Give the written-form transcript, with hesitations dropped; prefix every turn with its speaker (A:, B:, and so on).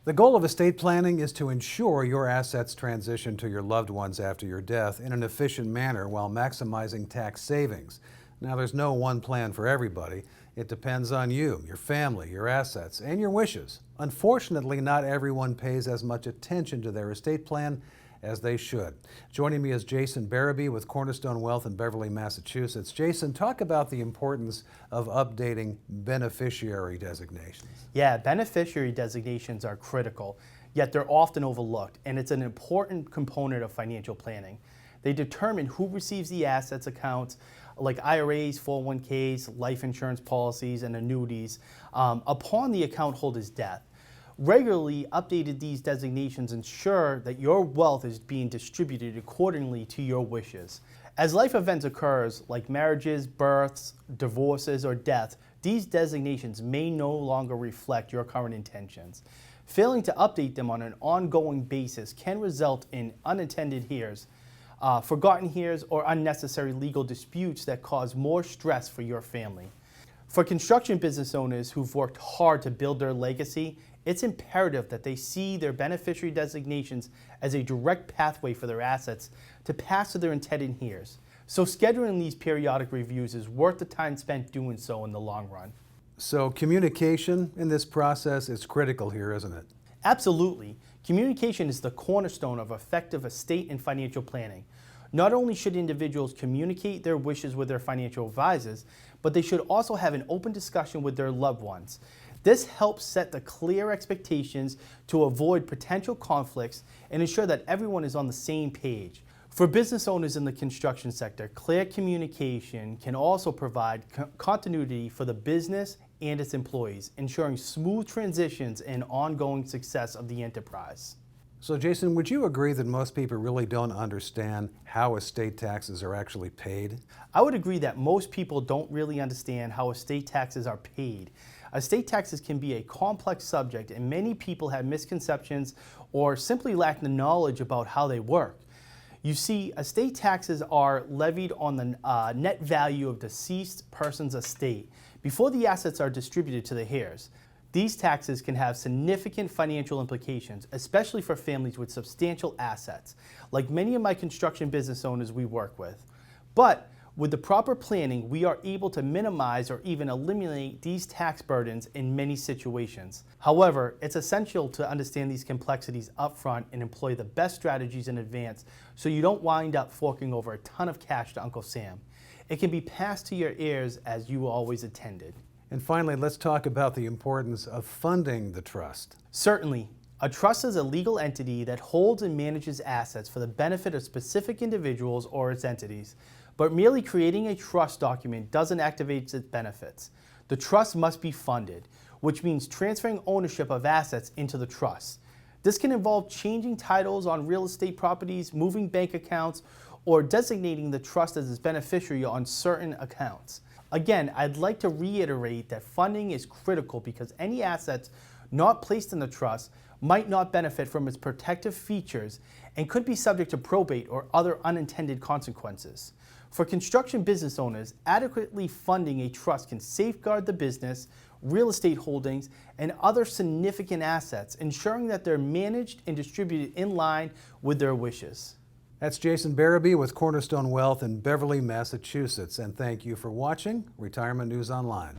A: The goal of estate planning is to ensure your assets transition to your loved ones after your death in an efficient manner while maximizing tax savings. Now, there's no one plan for everybody. It depends on you, your family, your assets, and your wishes. Unfortunately, not everyone pays as much attention to their estate plan as they should. Joining me is Jason Berube with Cornerstone Wealth in Beverly, Massachusetts. Jason, talk about the importance of updating beneficiary designations.
B: Yeah, beneficiary designations are critical, yet they're often overlooked, and it's an important component of financial planning. They determine who receives the assets accounts, like IRAs, 401ks, life insurance policies, and annuities, upon the account holder's death. Regularly updated these designations ensure that your wealth is being distributed accordingly to your wishes. As life events occurs, like marriages, births, divorces, or death, these designations may no longer reflect your current intentions. Failing to update them on an ongoing basis can result in unintended heirs, forgotten heirs, or unnecessary legal disputes that cause more stress for your family. For construction business owners who've worked hard to build their legacy, it's imperative that they see their beneficiary designations as a direct pathway for their assets to pass to their intended heirs. So scheduling these periodic reviews is worth the time spent doing so in the long run.
A: So communication in this process is critical here, isn't it?
B: Absolutely. Communication is the cornerstone of effective estate and financial planning. Not only should individuals communicate their wishes with their financial advisors, but they should also have an open discussion with their loved ones. This helps set the clear expectations to avoid potential conflicts and ensure that everyone is on the same page. For business owners in the construction sector, clear communication can also provide continuity for the business and its employees, ensuring smooth transitions and ongoing success of the enterprise.
A: So Jason, would you agree that most people really don't understand how estate taxes are actually paid?
B: I would agree that most people don't really understand how estate taxes are paid. Estate taxes can be a complex subject, and many people have misconceptions or simply lack the knowledge about how they work. You see, estate taxes are levied on the net value of deceased person's estate before the assets are distributed to the heirs. These taxes can have significant financial implications, especially for families with substantial assets, like many of my construction business owners we work with. But with the proper planning, we are able to minimize or even eliminate these tax burdens in many situations. However, it's essential to understand these complexities upfront and employ the best strategies in advance so you don't wind up forking over a ton of cash to Uncle Sam. It can be passed to your heirs as you always intended.
A: And finally, let's talk about the importance of funding the trust.
B: Certainly. A trust is a legal entity that holds and manages assets for the benefit of specific individuals or its entities. But merely creating a trust document doesn't activate its benefits. The trust must be funded, which means transferring ownership of assets into the trust. This can involve changing titles on real estate properties, moving bank accounts, or designating the trust as its beneficiary on certain accounts. Again, I'd like to reiterate that funding is critical because any assets not placed in the trust might not benefit from its protective features and could be subject to probate or other unintended consequences. For construction business owners, adequately funding a trust can safeguard the business, real estate holdings, and other significant assets, ensuring that they're managed and distributed in line with their wishes.
A: That's Jason Berube with Cornerstone Wealth in Beverly, Massachusetts. And thank you for watching Retirement News Online.